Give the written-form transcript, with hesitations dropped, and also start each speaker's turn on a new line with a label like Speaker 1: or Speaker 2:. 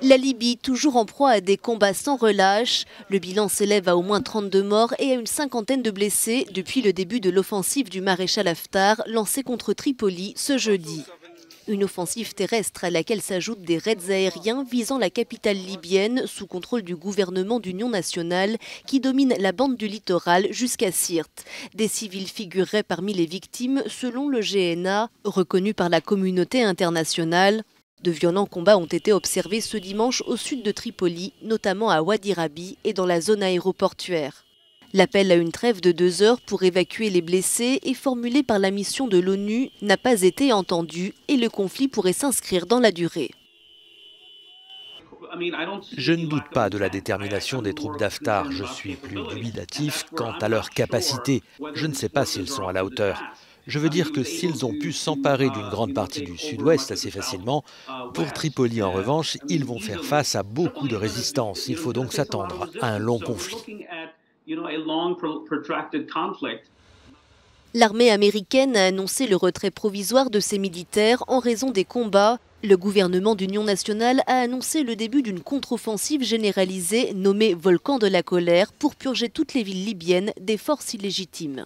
Speaker 1: La Libye, toujours en proie à des combats sans relâche. Le bilan s'élève à au moins 32 morts et à une cinquantaine de blessés depuis le début de l'offensive du maréchal Haftar lancée contre Tripoli ce jeudi. Une offensive terrestre à laquelle s'ajoutent des raids aériens visant la capitale libyenne sous contrôle du gouvernement d'union nationale qui domine la bande du littoral jusqu'à Sirte. Des civils figureraient parmi les victimes selon le GNA, reconnu par la communauté internationale. De violents combats ont été observés ce dimanche au sud de Tripoli, notamment à Wadi Rabi et dans la zone aéroportuaire. L'appel à une trêve de 2 heures pour évacuer les blessés et formulé par la mission de l'ONU n'a pas été entendu et le conflit pourrait s'inscrire dans la durée.
Speaker 2: Je ne doute pas de la détermination des troupes d'Haftar. Je suis plus dubitatif quant à leur capacité. Je ne sais pas s'ils sont à la hauteur. Je veux dire que s'ils ont pu s'emparer d'une grande partie du sud-ouest assez facilement, pour Tripoli en revanche, ils vont faire face à beaucoup de résistance. Il faut donc s'attendre à un long conflit.
Speaker 1: L'armée américaine a annoncé le retrait provisoire de ses militaires en raison des combats. Le gouvernement d'union nationale a annoncé le début d'une contre-offensive généralisée nommée Volcan de la colère pour purger toutes les villes libyennes des forces illégitimes.